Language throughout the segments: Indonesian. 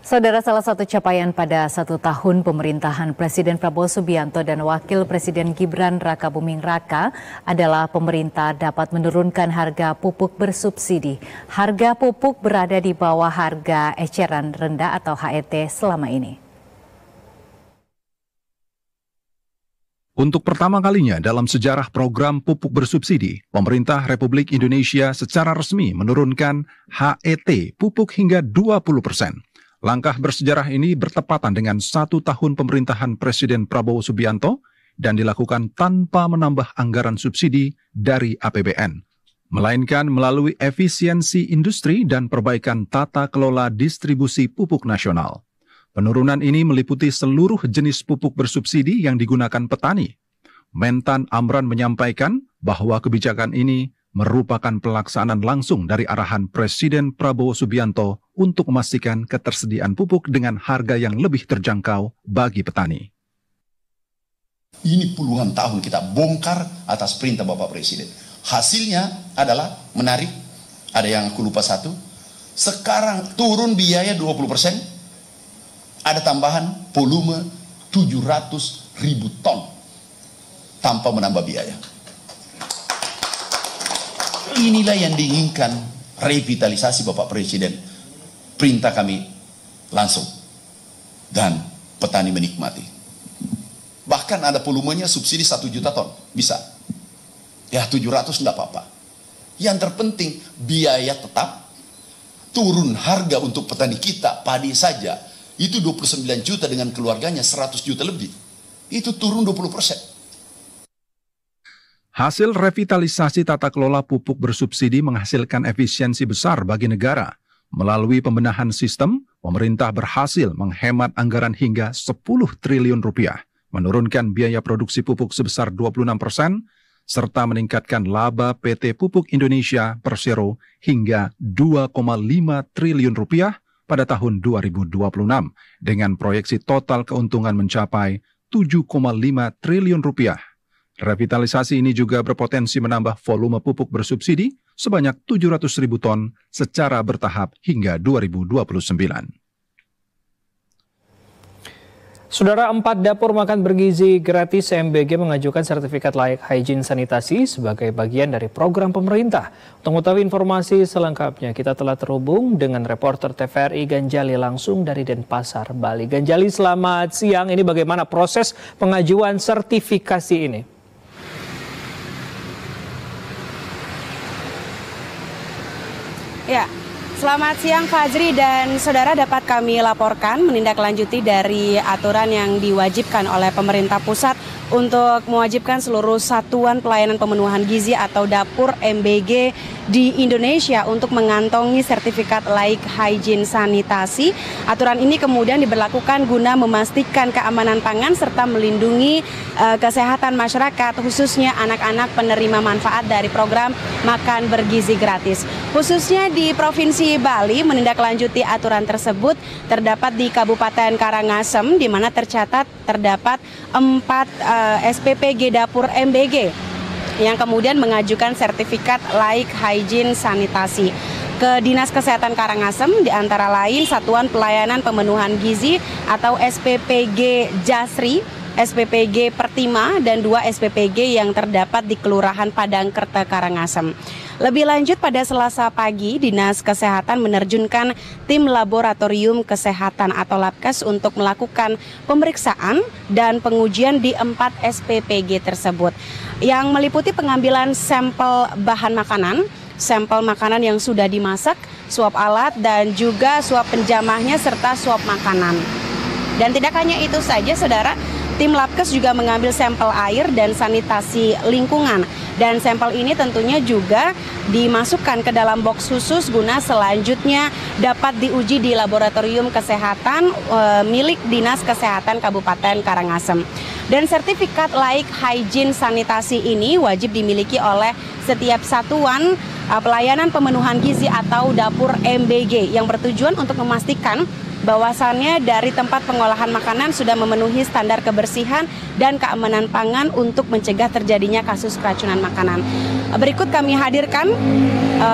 Saudara, salah satu capaian pada 1 tahun pemerintahan Presiden Prabowo Subianto dan Wakil Presiden Gibran Rakabuming Raka adalah pemerintah dapat menurunkan harga pupuk bersubsidi. Harga pupuk berada di bawah harga eceran rendah atau HET selama ini. Untuk pertama kalinya dalam sejarah program pupuk bersubsidi, pemerintah Republik Indonesia secara resmi menurunkan HET pupuk hingga 20%. Langkah bersejarah ini bertepatan dengan 1 tahun pemerintahan Presiden Prabowo Subianto dan dilakukan tanpa menambah anggaran subsidi dari APBN, melainkan melalui efisiensi industri dan perbaikan tata kelola distribusi pupuk nasional. Penurunan ini meliputi seluruh jenis pupuk bersubsidi yang digunakan petani. Mentan Amran menyampaikan bahwa kebijakan ini merupakan pelaksanaan langsung dari arahan Presiden Prabowo Subianto untuk memastikan ketersediaan pupuk dengan harga yang lebih terjangkau bagi petani. Ini puluhan tahun kita bongkar atas perintah Bapak Presiden. Hasilnya adalah menarik, ada yang aku lupa satu, sekarang turun biaya 20%, ada tambahan volume 700.000 ton tanpa menambah biaya. Inilah yang diinginkan revitalisasi Bapak Presiden. Perintah kami langsung dan petani menikmati. Bahkan ada volumenya subsidi 1 juta ton, bisa. Ya 700 enggak apa-apa. Yang terpenting biaya tetap, turun harga untuk petani kita, padi saja. Itu 29 juta dengan keluarganya 100 juta lebih. Itu turun 20%. Hasil revitalisasi tata kelola pupuk bersubsidi menghasilkan efisiensi besar bagi negara. Melalui pembenahan sistem, pemerintah berhasil menghemat anggaran hingga 10 triliun rupiah, menurunkan biaya produksi pupuk sebesar 26%, serta meningkatkan laba PT Pupuk Indonesia Persero hingga 2,5 triliun rupiah pada tahun 2026, dengan proyeksi total keuntungan mencapai 7,5 triliun rupiah. Revitalisasi ini juga berpotensi menambah volume pupuk bersubsidi sebanyak 700.000 ton secara bertahap hingga 2029. Saudara, 4 dapur makan bergizi gratis MBG mengajukan sertifikat layak hygiene sanitasi sebagai bagian dari program pemerintah. Untuk mengetahui informasi selengkapnya, kita telah terhubung dengan reporter TVRI Ganjali langsung dari Denpasar, Bali. Ganjali, selamat siang. Ini bagaimana proses pengajuan sertifikasi ini? Ya, selamat siang Fajri dan saudara, dapat kami laporkan menindaklanjuti dari aturan yang diwajibkan oleh pemerintah pusat untuk mewajibkan seluruh satuan pelayanan pemenuhan gizi atau dapur MBG di Indonesia untuk mengantongi sertifikat layak hygiene sanitasi. Aturan ini kemudian diberlakukan guna memastikan keamanan pangan serta melindungi kesehatan masyarakat, khususnya anak-anak penerima manfaat dari program makan bergizi gratis. Khususnya di Provinsi Bali, menindaklanjuti aturan tersebut terdapat di Kabupaten Karangasem, di mana terdapat 4 SPPG dapur MBG yang kemudian mengajukan sertifikat layak hygiene sanitasi ke Dinas Kesehatan Karangasem, di antara lain Satuan Pelayanan Pemenuhan Gizi atau SPPG Jasri, SPPG Pertima, dan 2 SPPG yang terdapat di Kelurahan Padangkerta Karangasem. Lebih lanjut, pada Selasa pagi, Dinas Kesehatan menerjunkan tim laboratorium kesehatan atau Labkes untuk melakukan pemeriksaan dan pengujian di 4 SPPG tersebut, yang meliputi pengambilan sampel bahan makanan, sampel makanan yang sudah dimasak, swab alat, dan juga swab penjamahnya serta swab makanan. Dan tidak hanya itu saja, saudara, tim Labkes juga mengambil sampel air dan sanitasi lingkungan. Dan sampel ini tentunya juga dimasukkan ke dalam box khusus guna selanjutnya dapat diuji di laboratorium kesehatan milik Dinas Kesehatan Kabupaten Karangasem. Dan sertifikat layak hygiene sanitasi ini wajib dimiliki oleh setiap satuan pelayanan pemenuhan gizi atau dapur MBG yang bertujuan untuk memastikan bahwasannya dari tempat pengolahan makanan sudah memenuhi standar kebersihan dan keamanan pangan untuk mencegah terjadinya kasus keracunan makanan. Berikut kami hadirkan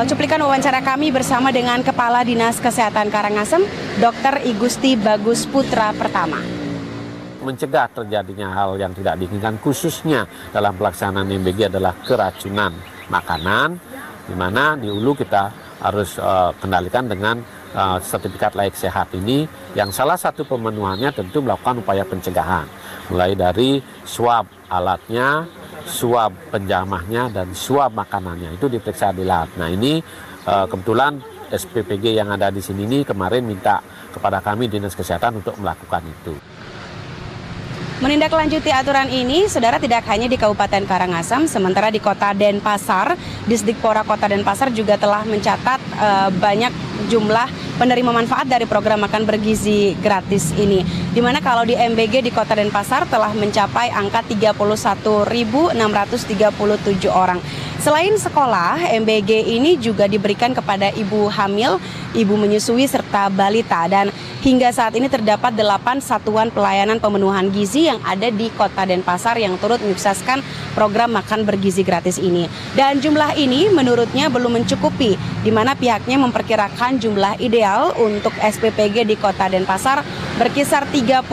cuplikan wawancara kami bersama dengan Kepala Dinas Kesehatan Karangasem, Dr. Igusti Bagus Putra Pertama. Mencegah terjadinya hal yang tidak diinginkan khususnya dalam pelaksanaan MBG adalah keracunan makanan, di mana di hulu kita harus kendalikan dengan sertifikat layak sehat ini, yang salah satu pemenuhannya tentu melakukan upaya pencegahan, mulai dari swab alatnya, swab penjamahnya, dan swab makanannya itu diperiksa di lab. Nah ini kebetulan SPPG yang ada di sini ini kemarin minta kepada kami Dinas Kesehatan untuk melakukan itu. Menindaklanjuti aturan ini, saudara, tidak hanya di Kabupaten Karangasem, sementara di Kota Denpasar, Disdikpora Kota Denpasar juga telah mencatat banyak jumlah penerima manfaat dari program makan bergizi gratis ini. Di mana kalau di MBG di Kota Denpasar telah mencapai angka 31.637 orang. Selain sekolah, MBG ini juga diberikan kepada ibu hamil, ibu menyusui, serta balita. Dan hingga saat ini terdapat 8 satuan pelayanan pemenuhan gizi yang ada di Kota Denpasar yang turut menyukseskan program makan bergizi gratis ini. Dan jumlah ini menurutnya belum mencukupi, di mana pihaknya memperkirakan jumlah ideal untuk SPPG di Kota Denpasar berkisar 35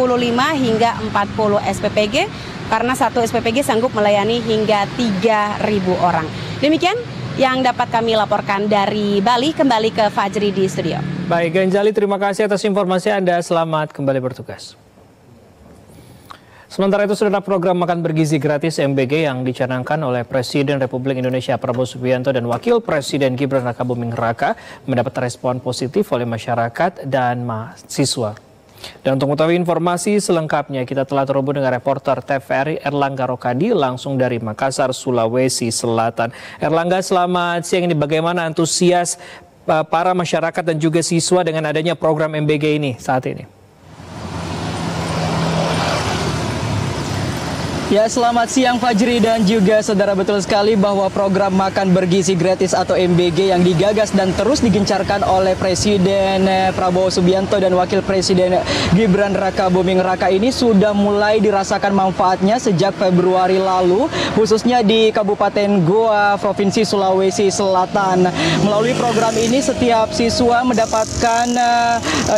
hingga 40 SPPG, karena satu SPPG sanggup melayani hingga 3.000 orang. Demikian yang dapat kami laporkan dari Bali. Kembali ke Fajri di studio. Baik, Ganjali, terima kasih atas informasi Anda. Selamat kembali bertugas. Sementara itu, saudara, program makan bergizi gratis MBG yang dicanangkan oleh Presiden Republik Indonesia Prabowo Subianto dan Wakil Presiden Gibran Rakabuming Raka mendapat respon positif oleh masyarakat dan mahasiswa. Dan untuk mengetahui informasi selengkapnya, kita telah terhubung dengan reporter TVRI Erlangga Rokadi langsung dari Makassar, Sulawesi Selatan. Erlangga, selamat siang. Ini bagaimana antusias para masyarakat dan juga siswa dengan adanya program MBG ini saat ini? Ya, selamat siang Fajri dan juga saudara, betul sekali bahwa program makan bergizi gratis atau MBG yang digagas dan terus digencarkan oleh Presiden Prabowo Subianto dan Wakil Presiden Gibran Rakabuming Raka ini sudah mulai dirasakan manfaatnya sejak Februari lalu, khususnya di Kabupaten Goa, Provinsi Sulawesi Selatan. Melalui program ini setiap siswa mendapatkan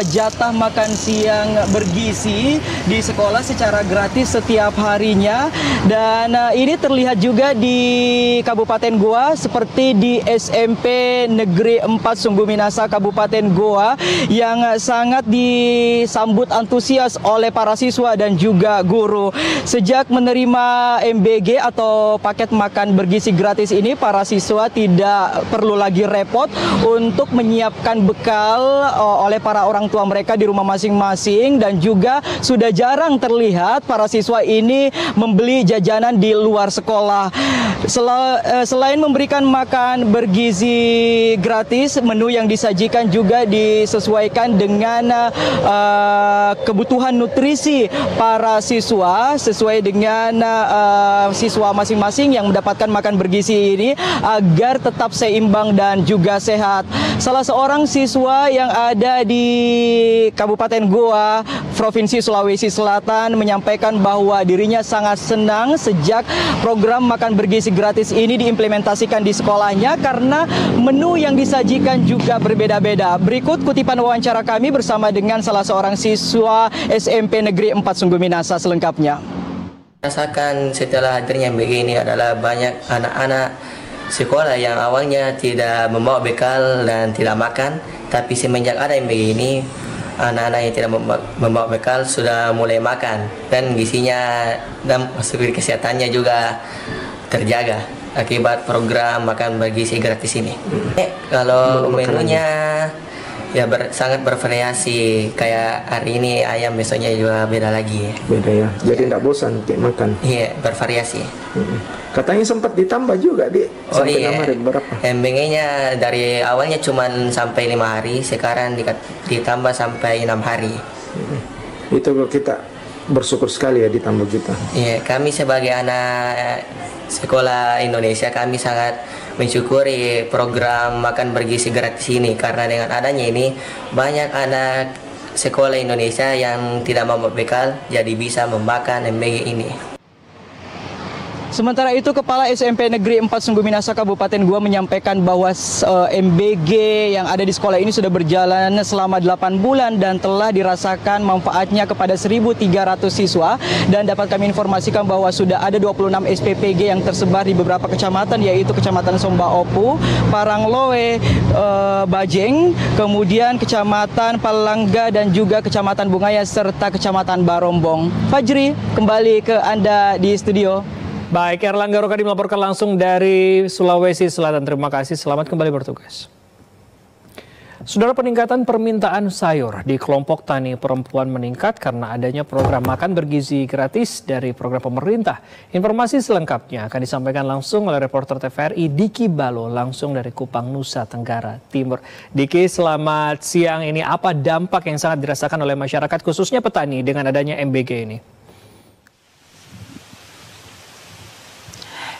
jatah makan siang bergizi di sekolah secara gratis setiap harinya. Dan ini terlihat juga di Kabupaten Goa seperti di SMP Negeri 4 Sungguh Minasa Kabupaten Goa yang sangat disambut antusias oleh para siswa dan juga guru. Sejak menerima MBG atau paket makan bergizi gratis ini, para siswa tidak perlu lagi repot untuk menyiapkan bekal oleh para orang tua mereka di rumah masing-masing, dan juga sudah jarang terlihat para siswa ini membeli jajanan di luar sekolah. Selain memberikan makan bergizi gratis, menu yang disajikan juga disesuaikan dengan kebutuhan nutrisi para siswa sesuai dengan siswa masing-masing yang mendapatkan makan bergizi ini agar tetap seimbang dan juga sehat. Salah seorang siswa yang ada di Kabupaten Goa, Provinsi Sulawesi Selatan menyampaikan bahwa dirinya sangat senang sejak program makan bergizi gratis ini diimplementasikan di sekolahnya karena menu yang disajikan juga berbeda-beda. Berikut kutipan wawancara kami bersama dengan salah seorang siswa SMP Negeri 4 Sungguh Minasa selengkapnya. Rasakan setelah hadirnya MBG ini adalah banyak anak-anak sekolah yang awalnya tidak membawa bekal dan tidak makan, tapi semenjak ada MBG ini anak-anak yang tidak membawa bekal sudah mulai makan, dan gizinya dan kesehatannya juga terjaga akibat program makan bergizi gratis ini. Kalau menunya ya sangat bervariasi, kayak hari ini ayam, besoknya juga beda lagi. Beda ya, jadi tidak bosan untuk makan. Iya, bervariasi. Katanya sempat ditambah juga di sampai kemarin berapa? MBG-nya dari awalnya cuma sampai 5 hari, sekarang ditambah sampai 6 hari. Itu kita bersyukur sekali ya ditambah kita. Iya, kami sebagai anak sekolah Indonesia, kami sangat mensyukuri program makan bergizi gratis ini, karena dengan adanya ini banyak anak sekolah Indonesia yang tidak membawa bekal jadi bisa membakar MBG ini. Sementara itu, Kepala SMP Negeri 4 Sungguh Minasa Kabupaten Goa menyampaikan bahwa MBG yang ada di sekolah ini sudah berjalan selama 8 bulan dan telah dirasakan manfaatnya kepada 1.300 siswa. Dan dapat kami informasikan bahwa sudah ada 26 SPPG yang tersebar di beberapa kecamatan, yaitu Kecamatan Somba Opu, Parangloe, Bajeng, kemudian Kecamatan Palangga dan juga Kecamatan Bungaya serta Kecamatan Barombong. Fajri, kembali ke Anda di studio. Baik, Erlangga Rokadi melaporkan langsung dari Sulawesi Selatan. Terima kasih, selamat kembali bertugas. Saudara, peningkatan permintaan sayur di kelompok tani perempuan meningkat karena adanya program makan bergizi gratis dari program pemerintah. Informasi selengkapnya akan disampaikan langsung oleh reporter TVRI Diki Balo langsung dari Kupang, Nusa Tenggara Timur. Diki, selamat siang. Ini apa dampak yang sangat dirasakan oleh masyarakat khususnya petani dengan adanya MBG ini?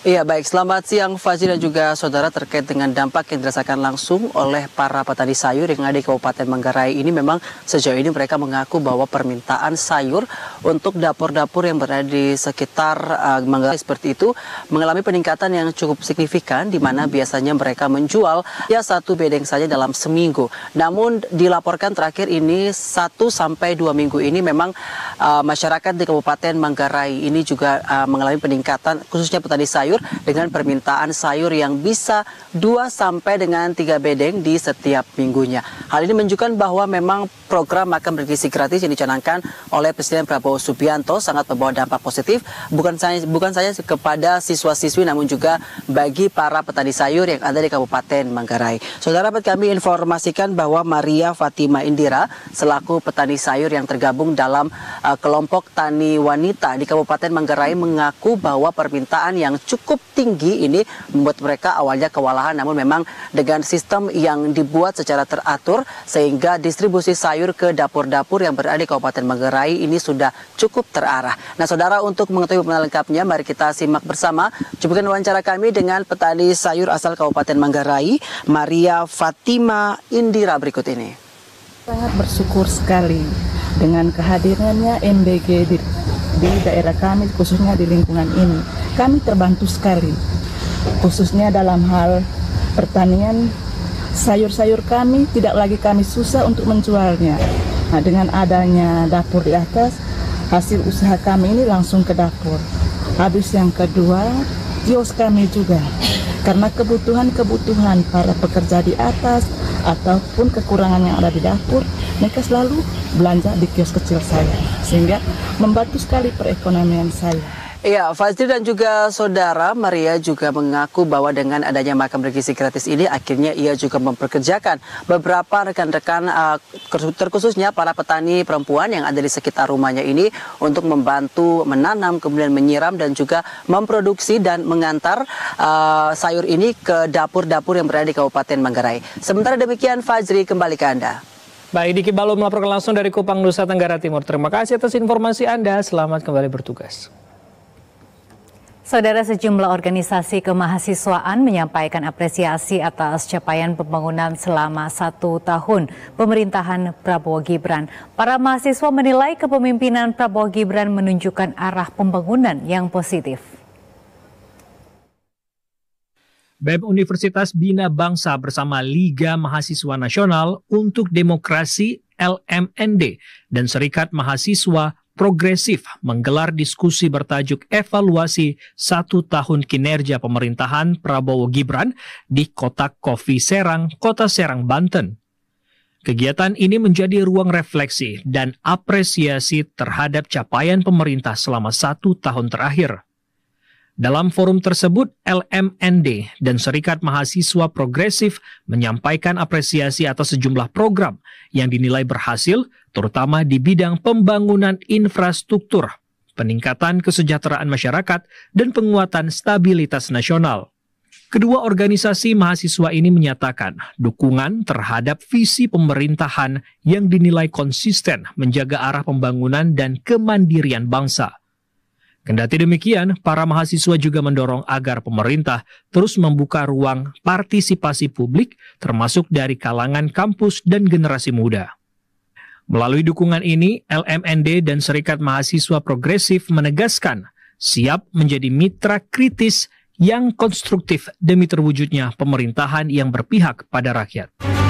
Iya, baik, selamat siang Fazil dan juga saudara. Terkait dengan dampak yang dirasakan langsung oleh para petani sayur yang ada di Kabupaten Manggarai ini, memang sejauh ini mereka mengaku bahwa permintaan sayur untuk dapur-dapur yang berada di sekitar Manggarai seperti itu mengalami peningkatan yang cukup signifikan, di mana biasanya mereka menjual ya 1 bedeng saja dalam seminggu. Namun dilaporkan terakhir ini 1 sampai 2 minggu ini memang masyarakat di Kabupaten Manggarai ini juga mengalami peningkatan, khususnya petani sayur, dengan permintaan sayur yang bisa 2 sampai dengan 3 bedeng di setiap minggunya. Hal ini menunjukkan bahwa memang program makan bergizi gratis yang dicanangkan oleh Presiden Prabowo Subianto sangat membawa dampak positif bukan saja kepada siswa-siswi namun juga bagi para petani sayur yang ada di Kabupaten Manggarai. Saudara, dapat kami informasikan bahwa Maria Fatima Indira selaku petani sayur yang tergabung dalam kelompok tani wanita di Kabupaten Manggarai mengaku bahwa permintaan yang cukup tinggi ini membuat mereka awalnya kewalahan, namun memang dengan sistem yang dibuat secara teratur sehingga distribusi sayur ke dapur-dapur yang berada di Kabupaten Manggarai ini sudah cukup terarah. Nah, saudara, untuk mengetahui pengetahuan lengkapnya, mari kita simak bersama cuplikan wawancara kami dengan petani sayur asal Kabupaten Manggarai, Maria Fatima Indira berikut ini. Sangat bersyukur sekali dengan kehadirannya MBG di daerah kami, khususnya di lingkungan ini. Kami terbantu sekali, khususnya dalam hal pertanian. Sayur-sayur kami tidak lagi kami susah untuk menjualnya. Nah, dengan adanya dapur di atas, hasil usaha kami ini langsung ke dapur. Habis yang kedua, kios kami juga. Karena kebutuhan para pekerja di atas ataupun kekurangan yang ada di dapur, mereka selalu belanja di kios kecil saya. Sehingga membantu sekali perekonomian saya. Iya, Fazli dan juga saudara, Maria juga mengaku bahwa dengan adanya makan bergizi gratis ini akhirnya ia juga memperkerjakan beberapa rekan-rekan terkhususnya para petani perempuan yang ada di sekitar rumahnya ini untuk membantu menanam, kemudian menyiram dan juga memproduksi dan mengantar sayur ini ke dapur-dapur yang berada di Kabupaten Manggarai. Sementara demikian, Fazli, kembali ke Anda. Baik, Diki Balo melaporkan langsung dari Kupang, Nusa Tenggara Timur. Terima kasih atas informasi Anda. Selamat kembali bertugas. Saudara, sejumlah organisasi kemahasiswaan menyampaikan apresiasi atas capaian pembangunan selama 1 tahun pemerintahan Prabowo Gibran. Para mahasiswa menilai kepemimpinan Prabowo Gibran menunjukkan arah pembangunan yang positif. BEM Universitas Bina Bangsa bersama Liga Mahasiswa Nasional untuk Demokrasi LMND dan Serikat Mahasiswa Progresif menggelar diskusi bertajuk evaluasi 1 tahun kinerja pemerintahan Prabowo Gibran di Kotak Kopi Serang, Kota Serang, Banten. Kegiatan ini menjadi ruang refleksi dan apresiasi terhadap capaian pemerintah selama 1 tahun terakhir. Dalam forum tersebut, LMND dan Serikat Mahasiswa Progresif menyampaikan apresiasi atas sejumlah program yang dinilai berhasil, terutama di bidang pembangunan infrastruktur, peningkatan kesejahteraan masyarakat, dan penguatan stabilitas nasional. Kedua organisasi mahasiswa ini menyatakan dukungan terhadap visi pemerintahan yang dinilai konsisten menjaga arah pembangunan dan kemandirian bangsa. Kendati demikian, para mahasiswa juga mendorong agar pemerintah terus membuka ruang partisipasi publik termasuk dari kalangan kampus dan generasi muda. Melalui dukungan ini, LMND dan Serikat Mahasiswa Progresif menegaskan siap menjadi mitra kritis yang konstruktif demi terwujudnya pemerintahan yang berpihak pada rakyat.